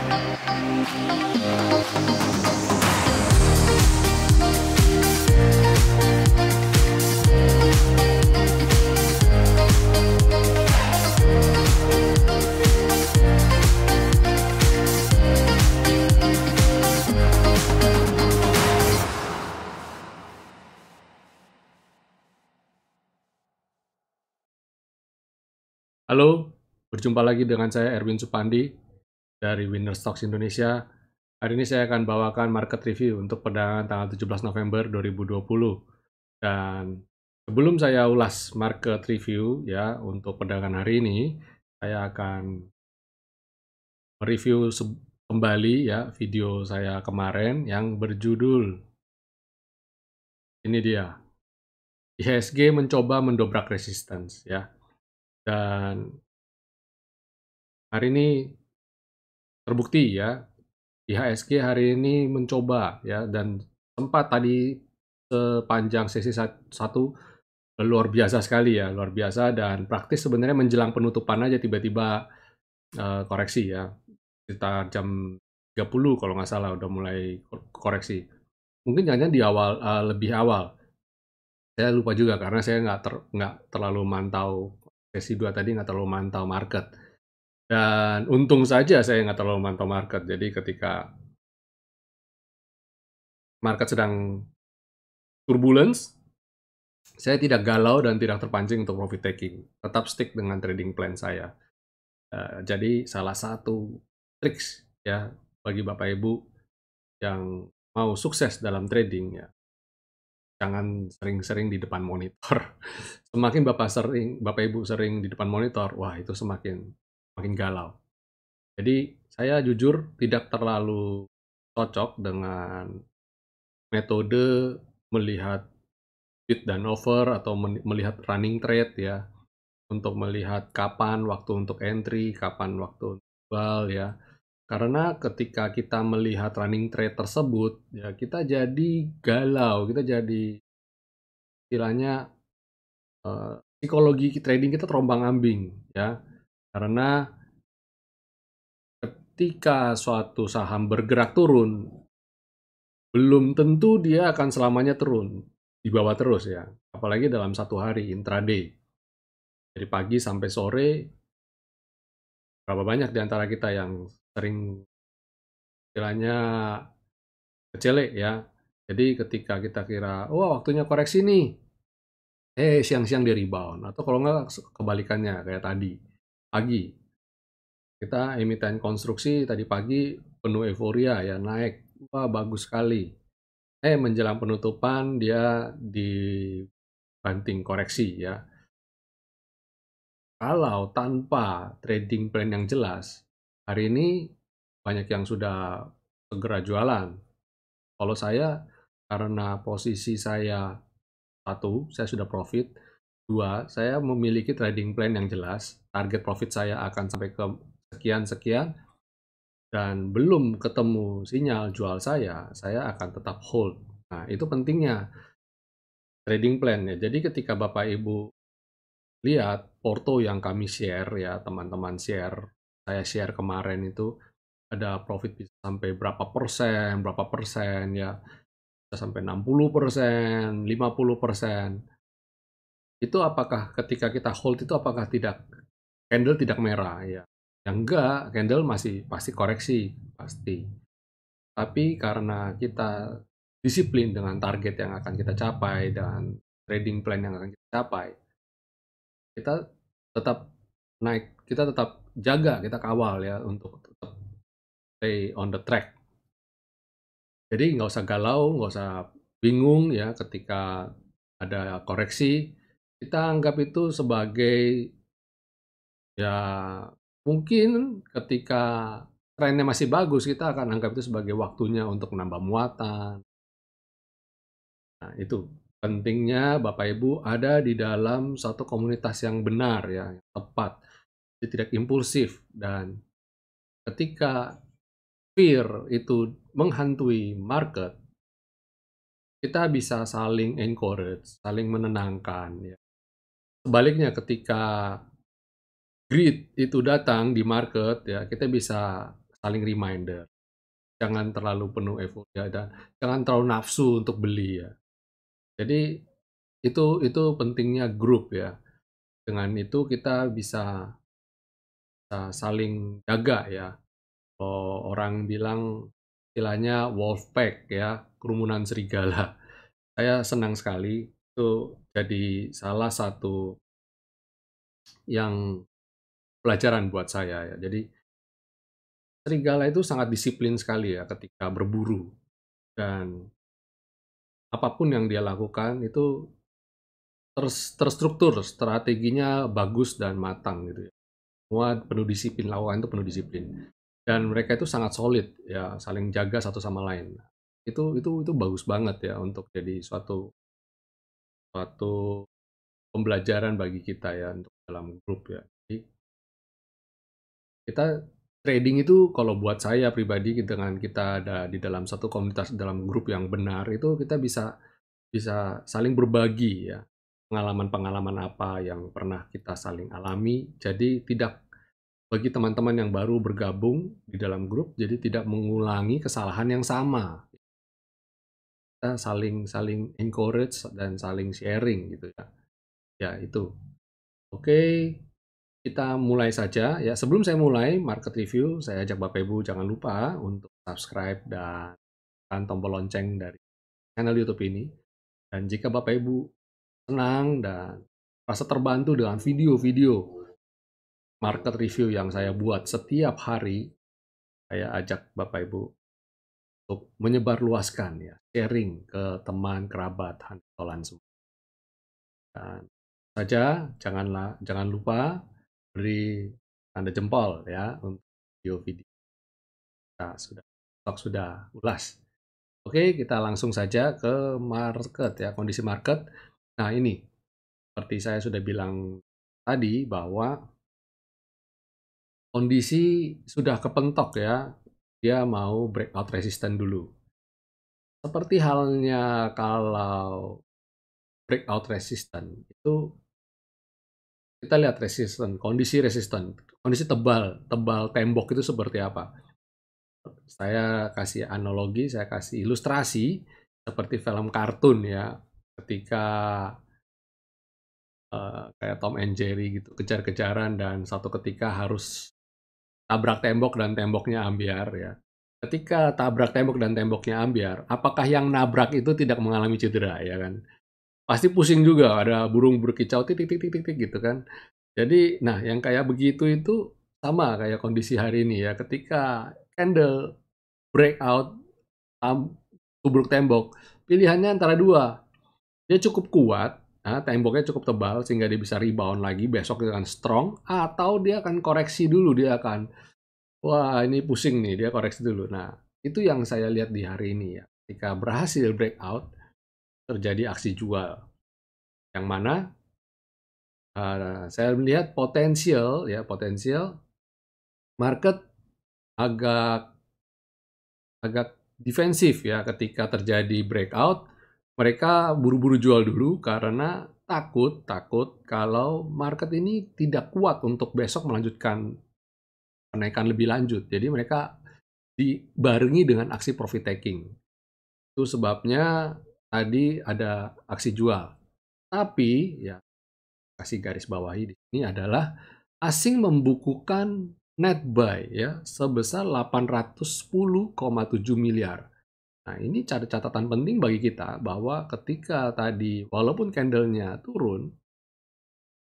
Halo, berjumpa lagi dengan saya Erwin Supandi dari Winner Stocks Indonesia. Hari ini saya akan bawakan market review untuk perdagangan tanggal 17 November 2020. Dan sebelum saya ulas market review ya untuk perdagangan hari ini, saya akan mereview kembali ya video saya kemarin yang berjudul ini dia. IHSG mencoba mendobrak resistance ya. Dan hari ini terbukti ya, IHSG hari ini mencoba ya, dan sempat tadi sepanjang sesi satu luar biasa sekali ya, luar biasa, dan praktis sebenarnya menjelang penutupan aja tiba-tiba koreksi ya, sekitar jam 30 kalau nggak salah udah mulai koreksi. Mungkin jangan di awal, lebih awal. Saya lupa juga karena saya nggak terlalu mantau sesi 2 tadi, nggak terlalu mantau market. Dan untung saja saya nggak terlalu mantau market. Jadi ketika market sedang turbulence, saya tidak galau dan tidak terpancing untuk profit taking. Tetap stick dengan trading plan saya. Jadi salah satu triks ya bagi Bapak Ibu yang mau sukses dalam trading ya, jangan sering-sering di depan monitor. Semakin Bapak Ibu sering di depan monitor, wah itu semakin galau. Jadi saya jujur tidak terlalu cocok dengan metode melihat bid dan over atau melihat running trade ya, untuk melihat kapan waktu untuk entry, kapan waktu untuk jual ya. Karena ketika kita melihat running trade tersebut, ya kita jadi galau, kita jadi istilahnya psikologi trading kita terombang-ambing ya. Karena ketika suatu saham bergerak turun, belum tentu dia akan selamanya turun di bawah terus ya. Apalagi dalam satu hari intraday. Dari pagi sampai sore, berapa banyak di antara kita yang sering istilahnya kecele ya. Jadi ketika kita kira, wah waktunya koreksi nih, siang-siang dia rebound. Atau kalau nggak kebalikannya kayak tadi, pagi. Kita emiten konstruksi tadi pagi penuh euforia ya, naik, wah bagus sekali. Menjelang penutupan dia dibanting koreksi ya. Kalau tanpa trading plan yang jelas, hari ini banyak yang sudah segera jualan. Kalau saya, karena posisi saya, satu, saya sudah profit. Dua, saya memiliki trading plan yang jelas. Target profit saya akan sampai ke sekian-sekian. Dan belum ketemu sinyal jual saya akan tetap hold. Nah, itu pentingnya trading plan ya. Jadi ketika Bapak Ibu lihat porto yang kami share ya, teman-teman share, saya share kemarin itu ada profit bisa sampai berapa persen ya, bisa sampai 60%, 50%. Itu apakah ketika kita hold itu apakah candle tidak merah ya? Yang enggak, candle masih pasti koreksi, pasti. Tapi karena kita disiplin dengan target yang akan kita capai dan trading plan yang akan kita capai, kita tetap naik, kita tetap jaga, kita kawal ya untuk tetap stay on the track. Jadi nggak usah galau, nggak usah bingung ya ketika ada koreksi. Kita anggap itu sebagai ya mungkin ketika trennya masih bagus, kita akan anggap itu sebagai waktunya untuk menambah muatan. Nah, itu pentingnya Bapak Ibu ada di dalam satu komunitas yang benar ya, yang tepat. Jadi tidak impulsif, dan ketika fear itu menghantui market, kita bisa saling encourage, saling menenangkan ya. Sebaliknya ketika greed itu datang di market ya, kita bisa saling reminder. Jangan terlalu penuh euforia dan jangan terlalu nafsu untuk beli ya. Jadi itu pentingnya grup ya. Dengan itu kita bisa saling jaga ya. Orang bilang istilahnya wolf pack ya, kerumunan serigala. Saya senang sekali itu jadi salah satu yang pelajaran buat saya ya. Jadi serigala itu sangat disiplin sekali ya ketika berburu dan apapun yang dia lakukan itu terstruktur, strateginya bagus dan matang gitu ya. Semua penuh disiplin, lawan itu penuh disiplin. Dan mereka itu sangat solid ya, saling jaga satu sama lain. Itu bagus banget ya untuk jadi suatu suatu pembelajaran bagi kita ya untuk dalam grup ya. Jadi kita trading itu kalau buat saya pribadi dengan kita ada di dalam satu komunitas dalam grup yang benar itu kita bisa bisa saling berbagi ya pengalaman-pengalaman apa yang pernah kita saling alami. Jadi tidak bagi teman-teman yang baru bergabung di dalam grup, jadi tidak mengulangi kesalahan yang sama. Kita saling saling encourage dan saling sharing gitu ya. Ya itu. Oke, kita mulai saja ya. Sebelum saya mulai market review, saya ajak Bapak Ibu jangan lupa untuk subscribe dan tekan tombol lonceng dari channel YouTube ini. Dan jika Bapak Ibu senang dan merasa terbantu dengan video-video market review yang saya buat setiap hari, saya ajak Bapak Ibu untuk menyebarluaskan ya, sharing ke teman, kerabat, hantolan semua. Dan saja jangan lupa beri tanda jempol ya untuk video-video kita sudah ulas. Oke, kita langsung saja ke market ya, kondisi market. Nah, ini seperti saya sudah bilang tadi bahwa kondisi sudah kepentok ya, dia mau breakout resisten dulu. Seperti halnya kalau breakout resisten itu kita lihat kondisi tebal, tebal tembok itu seperti apa. Saya kasih analogi, saya kasih ilustrasi seperti film kartun ya, ketika kayak Tom and Jerry gitu, kejar-kejaran dan satu ketika harus tabrak tembok dan temboknya ambiar ya. Ketika tabrak tembok dan temboknya ambiar, apakah yang nabrak itu tidak mengalami cedera ya kan? Pasti pusing juga, ada burung berkicau titik titik titik gitu kan. Jadi, nah yang kayak begitu itu sama kayak kondisi hari ini ya, ketika candle breakout, tubruk tembok, pilihannya antara dua, dia cukup kuat, nah, temboknya cukup tebal sehingga dia bisa rebound lagi, besok dia akan strong, atau dia akan koreksi dulu, dia akan, wah ini pusing nih, dia koreksi dulu. Nah, itu yang saya lihat di hari ini ya, ketika berhasil breakout, terjadi aksi jual, yang mana saya melihat potensial market agak agak defensif ya ketika terjadi breakout. Mereka buru-buru jual dulu karena takut kalau market ini tidak kuat untuk besok melanjutkan kenaikan lebih lanjut. Jadi mereka dibarengi dengan aksi profit taking. Itu sebabnya tadi ada aksi jual. Tapi ya kasih garis bawahi di sini adalah asing membukukan net buy ya sebesar 810,7 miliar. Nah, ini catatan penting bagi kita bahwa ketika tadi walaupun candle-nya turun,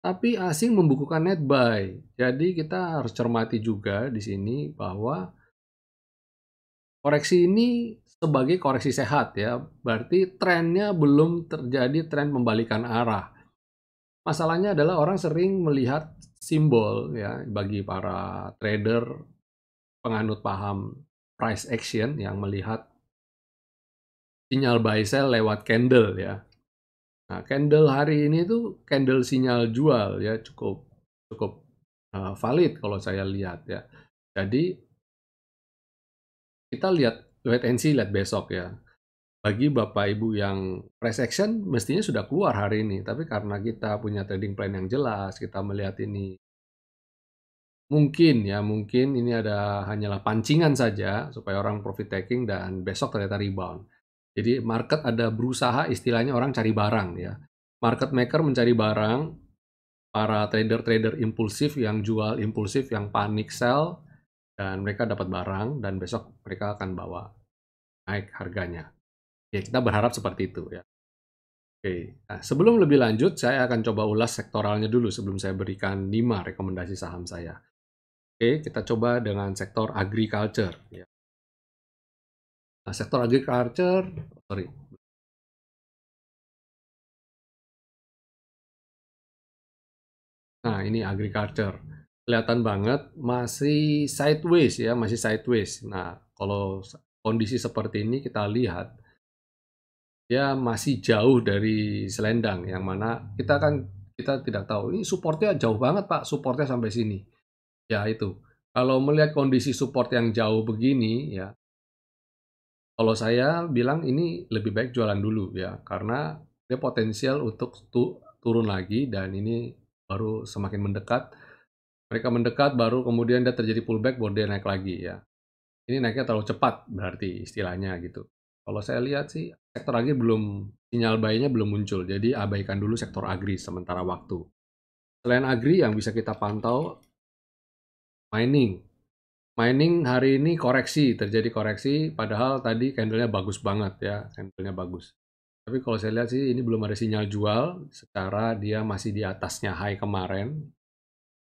tapi asing membukukan net buy. Jadi kita harus cermati juga di sini bahwa koreksi ini sebagai koreksi sehat ya. Berarti trennya belum terjadi tren pembalikan arah. Masalahnya adalah orang sering melihat simbol ya bagi para trader penganut paham price action yang melihat sinyal buy sell lewat candle ya. Nah, candle hari ini tuh candle sinyal jual ya cukup cukup valid kalau saya lihat ya. Jadi kita lihat wait and see, lihat besok ya. Bagi Bapak Ibu yang price action mestinya sudah keluar hari ini, tapi karena kita punya trading plan yang jelas, kita melihat ini Mungkin ya, mungkin ini hanyalah pancingan saja supaya orang profit taking dan besok ternyata rebound. Jadi market ada berusaha, istilahnya orang cari barang ya. Market maker mencari barang, para trader-trader impulsif yang jual impulsif, yang panik sell, dan mereka dapat barang dan besok mereka akan bawa naik harganya. Ya, kita berharap seperti itu ya. Oke, nah, sebelum lebih lanjut, saya akan coba ulas sektoralnya dulu sebelum saya berikan 5 rekomendasi saham saya. Oke, kita coba dengan sektor agriculture. Ya. Nah, sektor agriculture, sorry. Nah, ini agriculture. Kelihatan banget masih sideways ya, masih sideways. Nah, kalau kondisi seperti ini kita lihat, dia masih jauh dari selendang, yang mana kita tidak tahu. Ini supportnya jauh banget Pak, supportnya sampai sini. Ya itu. Kalau melihat kondisi support yang jauh begini, ya kalau saya bilang ini lebih baik jualan dulu ya, karena dia potensial untuk turun lagi dan ini baru semakin mendekat. Mereka mendekat baru kemudian dia terjadi pullback baru dia naik lagi ya. Ini naiknya terlalu cepat berarti istilahnya gitu. Kalau saya lihat sih sektor agri belum, sinyal buy-nya belum muncul. Jadi abaikan dulu sektor agri sementara waktu. Selain agri yang bisa kita pantau, mining. Mining hari ini koreksi, terjadi koreksi, padahal tadi candle-nya bagus banget ya, candle-nya bagus. Tapi kalau saya lihat sih ini belum ada sinyal jual, secara dia masih di atasnya high kemarin,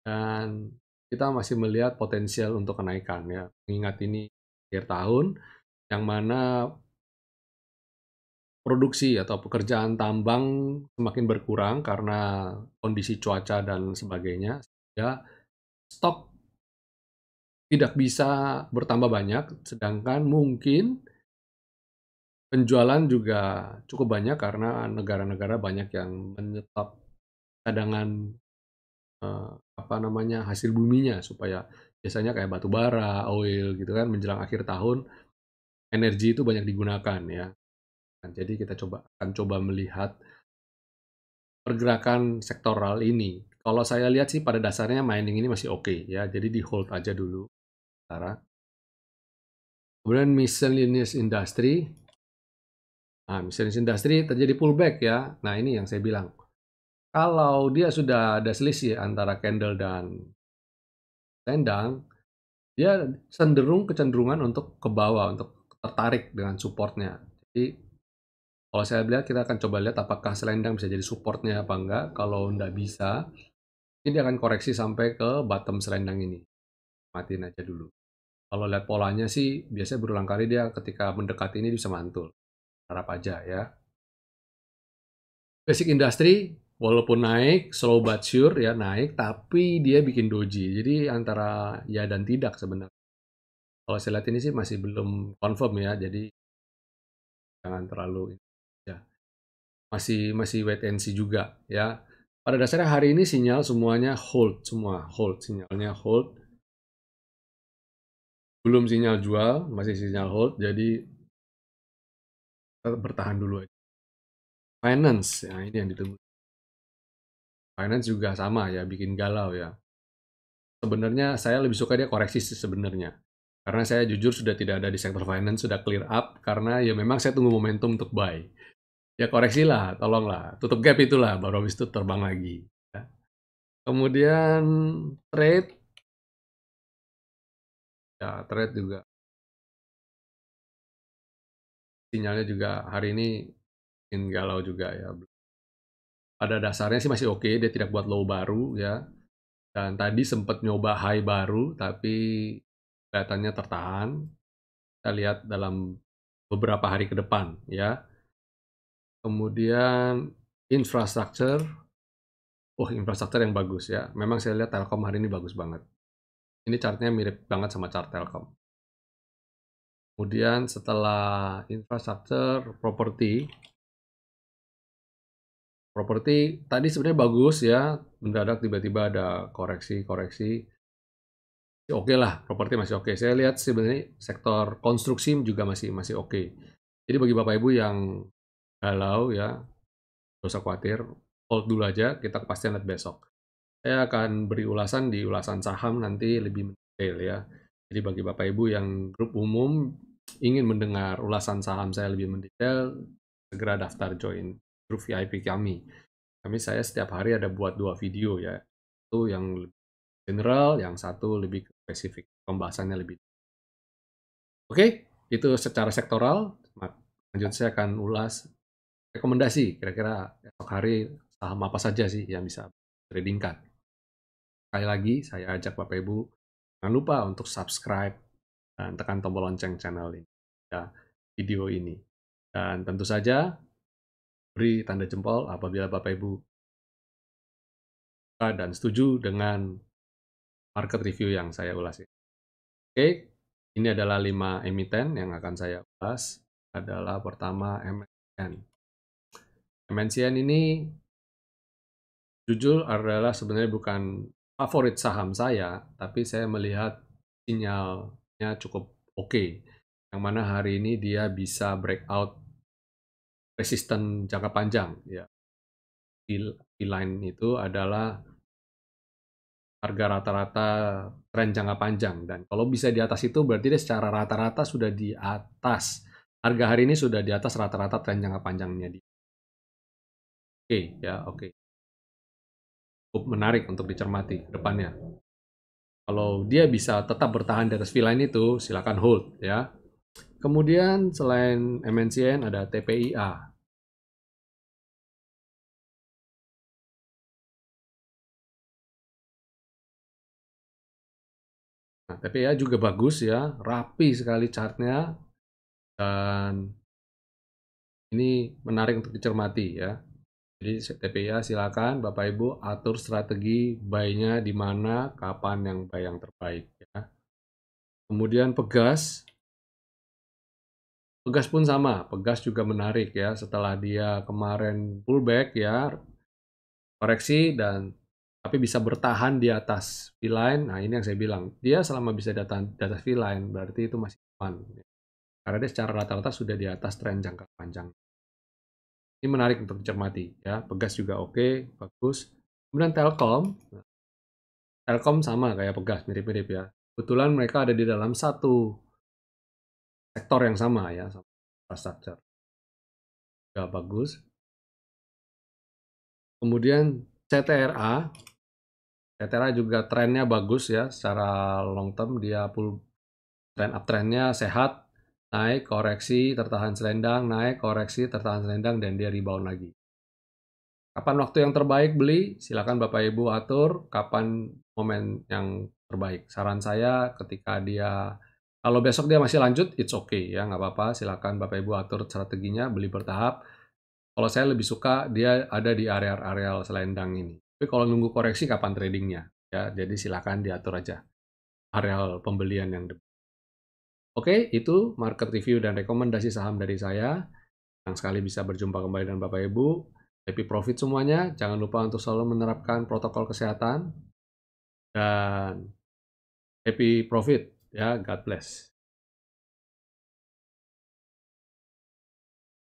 dan kita masih melihat potensial untuk kenaikan ya. Mengingat ini akhir tahun, yang mana produksi atau pekerjaan tambang semakin berkurang karena kondisi cuaca dan sebagainya, ya stok tidak bisa bertambah banyak, sedangkan mungkin penjualan juga cukup banyak karena negara-negara banyak yang menyetop cadangan, apa namanya, hasil buminya supaya biasanya kayak batu bara, oil gitu kan menjelang akhir tahun, energi itu banyak digunakan ya. Nah, jadi kita akan coba melihat pergerakan sektoral ini. Kalau saya lihat sih pada dasarnya mining ini masih oke ya, jadi di-hold aja dulu sementara. Kemudian miscellaneous industry. Nah, miscellaneous industry terjadi pullback ya. Nah, ini yang saya bilang. Kalau dia sudah ada selisih antara candle dan selendang, dia kecenderungan untuk ke bawah, untuk tertarik dengan supportnya. Jadi kalau saya lihat kita akan coba lihat apakah selendang bisa jadi supportnya apa enggak. Kalau enggak bisa, ini akan koreksi sampai ke bottom selendang ini. Matiin aja dulu. Kalau lihat polanya sih biasanya berulang kali dia ketika mendekati ini bisa mantul. Harap aja ya. Basic industry walaupun naik slow but sure ya naik, tapi dia bikin doji. Jadi antara ya dan tidak sebenarnya. Kalau saya lihat ini sih masih belum confirm ya, jadi jangan terlalu ya. Masih masih wait and see juga ya. Pada dasarnya hari ini sinyal semuanya hold, semua hold, sinyalnya hold. Belum sinyal jual, masih sinyal hold, jadi bertahan dulu aja. Finance, ya ini yang ditunggu. Finance juga sama ya, bikin galau ya. Sebenarnya saya lebih suka dia koreksi sih sebenarnya. Karena saya jujur sudah tidak ada di sektor finance, sudah clear up, karena ya memang saya tunggu momentum untuk buy. Ya koreksilah, tolonglah. Tutup gap itulah, baru habis itu terbang lagi. Ya. Kemudian trade, ya trade juga. Sinyalnya juga hari ini bikin galau juga ya. Pada dasarnya sih masih oke, dia tidak buat low baru ya. Dan tadi sempat nyoba high baru, tapi kelihatannya tertahan. Kita lihat dalam beberapa hari ke depan ya. Kemudian infrastruktur, oh infrastruktur yang bagus ya. Memang saya lihat Telkom hari ini bagus banget. Ini chartnya mirip banget sama chart Telkom. Kemudian setelah infrastruktur, properti. Properti tadi sebenarnya bagus ya, mendadak tiba-tiba ada koreksi-koreksi. Oke lah, properti masih oke. Saya lihat sebenarnya sektor konstruksi juga masih masih oke. Jadi bagi Bapak Ibu yang galau ya, nggak usah khawatir, hold dulu aja, kita kepastian lihat besok. Saya akan beri ulasan di ulasan saham nanti lebih mendetail ya. Jadi bagi Bapak Ibu yang grup umum ingin mendengar ulasan saham saya lebih mendetail, segera daftar join grup VIP kami. Saya setiap hari ada buat 2 video ya. Itu yang lebih general, yang satu lebih spesifik, pembahasannya lebih. Oke, itu secara sektoral. Lanjut saya akan ulas rekomendasi kira-kira esok hari saham apa saja sih yang bisa tradingkan. Sekali lagi saya ajak Bapak Ibu jangan lupa untuk subscribe dan tekan tombol lonceng channel ini ya, video ini. Dan tentu saja beri tanda jempol apabila Bapak Ibu suka dan setuju dengan market review yang saya ulas ini. Oke, ini adalah 5 emiten yang akan saya ulas. Adalah pertama MNCN. MNCN ini jujur adalah sebenarnya bukan favorit saham saya, tapi saya melihat sinyalnya cukup oke. Yang mana hari ini dia bisa breakout resisten jangka panjang. Ya. Line itu adalah harga rata-rata tren jangka panjang. Dan kalau bisa di atas itu berarti dia secara rata-rata sudah di atas. Harga hari ini sudah di atas rata-rata tren jangka panjangnya. Oke, ya oke. Cukup menarik untuk dicermati ke depannya. Kalau dia bisa tetap bertahan di atas V-line itu, silakan hold ya. Kemudian selain MNCN ada TPIA. Nah, TPIA juga bagus ya, rapi sekali chartnya dan ini menarik untuk dicermati ya. Jadi TPIA silakan Bapak Ibu atur strategi buy-nya di mana, kapan yang buy yang terbaik ya. Kemudian Pegas pun sama, Pegas juga menarik ya setelah dia kemarin pullback ya, koreksi dan tapi bisa bertahan di atas V-line. Nah, ini yang saya bilang, dia selama bisa datang di atas V-line berarti itu masih aman. Karena dia secara rata-rata sudah di atas tren jangka panjang. Ini menarik untuk dicermati ya. Pegas juga oke, bagus. Kemudian Telkom. Telkom sama kayak Pegas, mirip-mirip ya. Kebetulan mereka ada di dalam satu sektor yang sama ya, sama infrastructure. Ya, bagus. Kemudian CTRA. CTRA juga trennya bagus ya, secara long term dia full trend uptrendnya sehat, naik, koreksi, tertahan selendang, naik, koreksi, tertahan selendang, dan dia rebound lagi. Kapan waktu yang terbaik beli? Silakan Bapak Ibu atur kapan momen yang terbaik. Saran saya ketika dia, kalau besok dia masih lanjut, it's okay ya, nggak apa-apa. Silakan Bapak Ibu atur strateginya, beli bertahap. Kalau saya lebih suka dia ada di area-area selendang ini. Tapi kalau nunggu koreksi kapan tradingnya? Ya, jadi silakan diatur aja area pembelian yang Oke, itu market review dan rekomendasi saham dari saya. Senang sekali bisa berjumpa kembali dengan Bapak Ibu. Happy profit semuanya. Jangan lupa untuk selalu menerapkan protokol kesehatan. Dan happy profit. Ya, God bless.